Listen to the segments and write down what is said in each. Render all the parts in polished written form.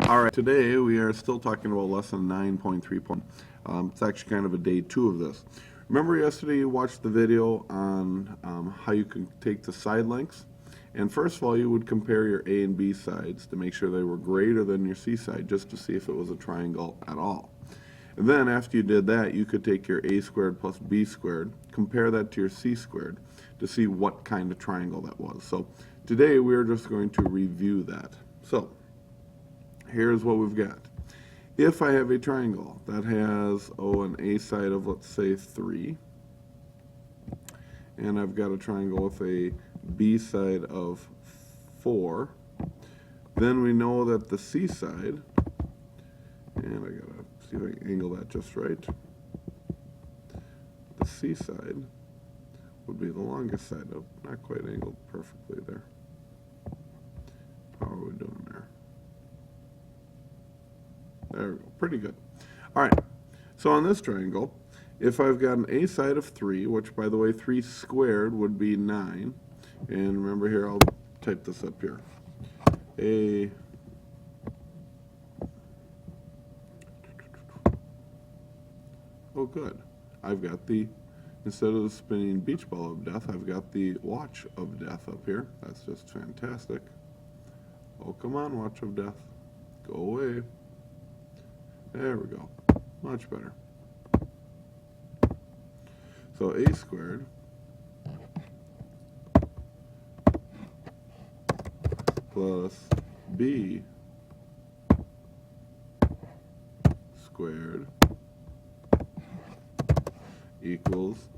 All right, today we are still talking about lesson 9.3. It's actually kind of a day 2 of this. Remember yesterday you watched the video on how you can take the side lengths? And first of all, you would compare your A and B sides to make sure they were greater than your C side, just to see if it was a triangle at all. And then after you did that, you could take your A squared plus B squared, compare that to your C squared to see what kind of triangle that was. So today we're just going to review that. So here's what we've got. If I have a triangle that has, an A side of, let's say, 3, and I've got a triangle with a B side of 4, then we know that the C side, and I gotta see if I can angle that just right, the C side would be the longest side up, not quite angled perfectly there. How are we doing there? There we go, pretty good. All right, so on this triangle, if I've got an A side of 3, which by the way, 3 squared would be 9, and remember here, I'll type this up here. Oh good, I've got the, instead of the spinning beach ball of death, I've got the watch of death up here. That's just fantastic. Oh come on, watch of death, go away. There we go, much better. So A squared plus B squared equals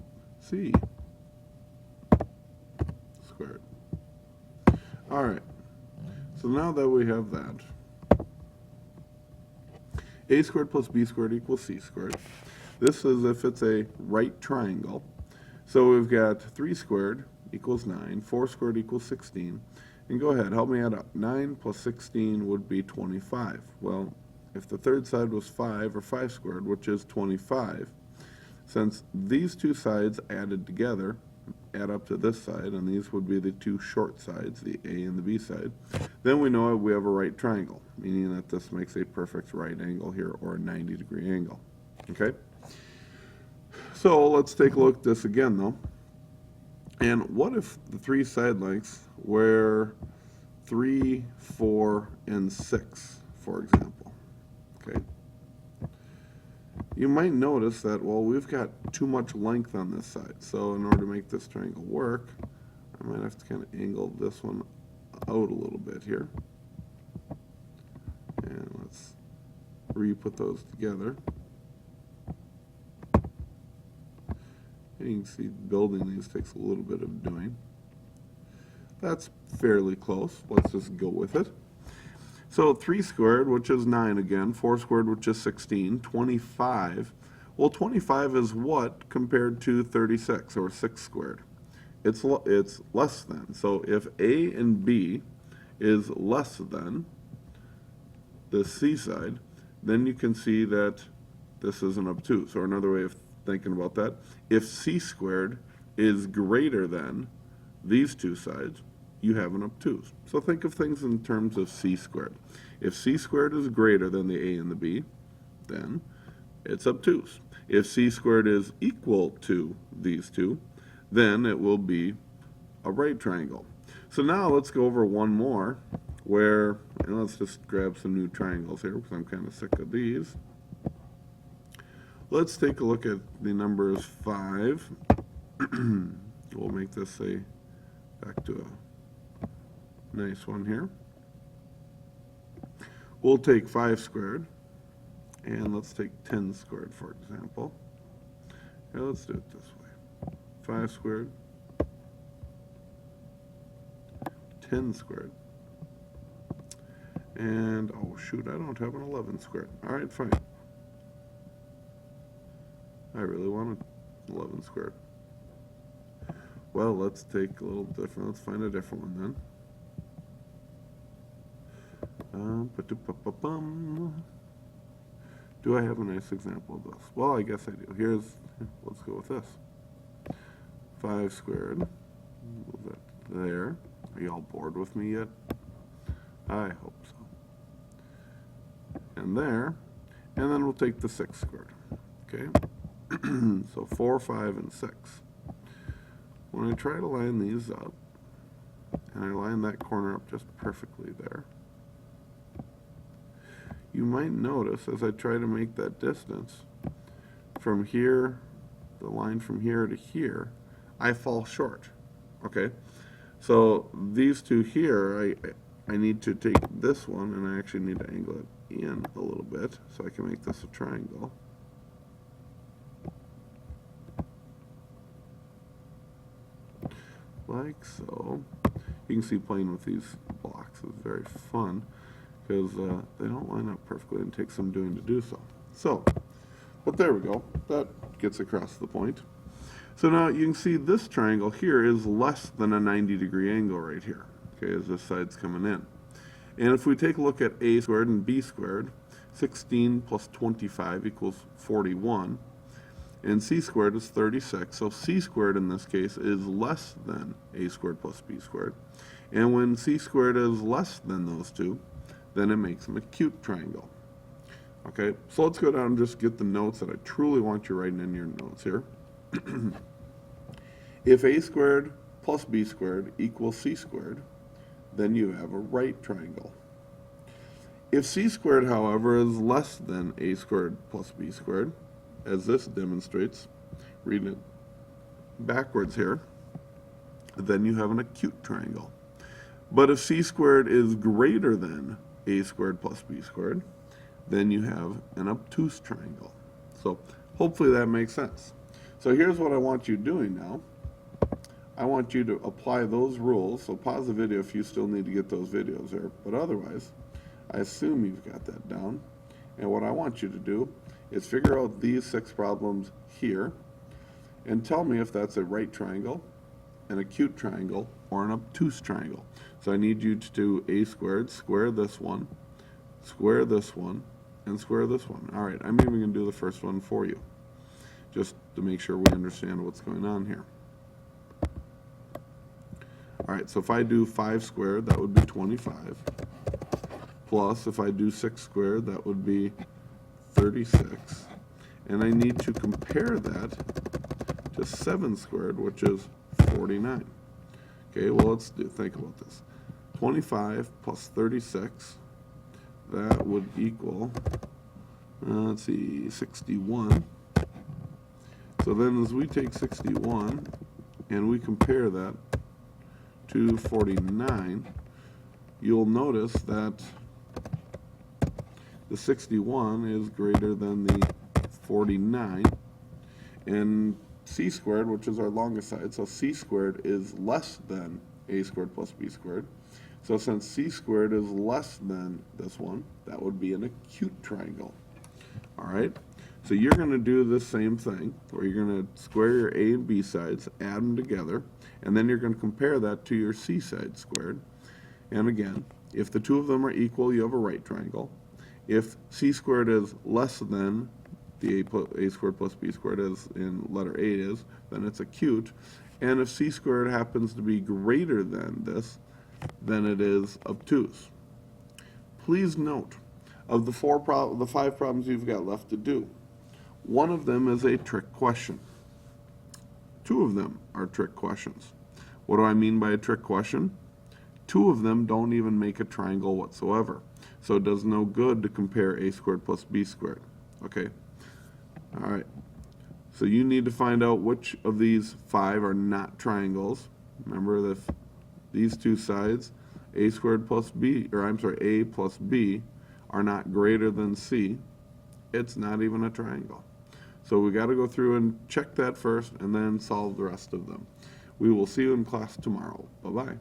C squared. All right, so now that we have that, A squared plus B squared equals C squared. This is if it's a right triangle. So we've got 3 squared equals 9, 4 squared equals 16. And go ahead, help me add up. 9 plus 16 would be 25. Well, if the third side was 5, or 5 squared, which is 25, since these two sides added together add up to this side, and these would be the two short sides, the A and the B side, then we know we have a right triangle, meaning that this makes a perfect right angle here, or a 90-degree angle. Okay? So let's take a look at this again, though. And what if the 3 side lengths were 3, 4, and 6, for example? Okay. You might notice that, well, we've got too much length on this side. So in order to make this triangle work, I might have to kind of angle this one out a little bit here. And let's re-put those together. And you can see building these takes a little bit of doing. That's fairly close. Let's just go with it. So 3 squared, which is 9 again, 4 squared, which is 16, 25. Well, 25 is what compared to 36, or 6 squared? It's less than. So if A and B is less than the C side, then you can see that this is an obtuse. Or another way of thinking about that, if C squared is greater than these two sides, you have an obtuse. So think of things in terms of C squared. If C squared is greater than the A and the B, then it's obtuse. If C squared is equal to these two, then it will be a right triangle. So now let's go over one more where, and let's just grab some new triangles here because I'm kind of sick of these. Let's take a look at the numbers 5. We'll make this back to a nice one here. We'll take 5 squared, and let's take 10 squared, for example. Here, let's do it this way. 5 squared, 10 squared, and, oh shoot, I don't have an 11 squared. All right, fine. I really wanted 11 squared. Well, let's take a little different. Let's find a different one then. Do I have a nice example of this? Well, I guess I do. Let's go with this. 5 squared. Move that there. Are you all bored with me yet? I hope so. and there, and then we'll take the 6 squared. Okay, so 4, 5, and 6. When I try to line these up, and I line that corner up just perfectly there, you might notice as I try to make that distance from here, the line from here to here, I fall short. Okay, so these two here, I need to take this one, and I actually need to angle it in a little bit so I can make this a triangle. Like so. You can see playing with these blocks is very fun because they don't line up perfectly and take some doing to do so. So, but there we go. That gets across the point. So now you can see this triangle here is less than a 90-degree angle right here, okay, as this side's coming in. And if we take a look at a squared and b squared, 16 plus 25 equals 41. And c squared is 36, so c squared in this case is less than a squared plus b squared. And when c squared is less than those two, then it makes an acute triangle. Okay, so let's go down and just get the notes that I truly want you writing in your notes here. If a squared plus b squared equals c squared, then you have a right triangle. If c squared, however, is less than a squared plus b squared, as this demonstrates, read it backwards here, then you have an acute triangle. But if c squared is greater than a squared plus b squared, then you have an obtuse triangle. So hopefully that makes sense. So here's what I want you doing now. I want you to apply those rules. So pause the video if you still need to get those videos there. But otherwise, I assume you've got that down. And what I want you to do is figure out these 6 problems here and tell me if that's a right triangle, an acute triangle, or an obtuse triangle. So I need you to do a squared, square this one, square this one, and square this one. All right, I'm even going to do the first one for you, just to make sure we understand what's going on here. All right, so if I do 5 squared, that would be 25. Plus, if I do 6 squared, that would be 36. And I need to compare that to 7 squared, which is 49. Okay, well, think about this. 25 plus 36, that would equal, let's see, 61. So then as we take 61 and we compare that to 49, you'll notice that the 61 is greater than the 49, and c squared, which is our longest side, so c squared is less than a squared plus b squared. So since c squared is less than this one, that would be an acute triangle. All right, so you're going to do the same thing, where you're going to square your a and b sides, add them together, and then you're going to compare that to your c side squared. And again, if the two of them are equal, you have a right triangle. If c squared is less than the a squared plus b squared, as in letter A is, then it's acute. And if c squared happens to be greater than this, then it is obtuse. Please note, of the 5 problems you've got left to do, one of them is a trick question. 2 of them are trick questions. What do I mean by a trick question? 2 of them don't even make a triangle whatsoever. So it does no good to compare a squared plus b squared. Okay? All right. So you need to find out which of these 5 are not triangles. Remember that these 2 sides, a squared plus b, or I'm sorry, a plus b, are not greater than c. It's not even a triangle. So we got to go through and check that first and then solve the rest of them. We will see you in class tomorrow. Bye-bye.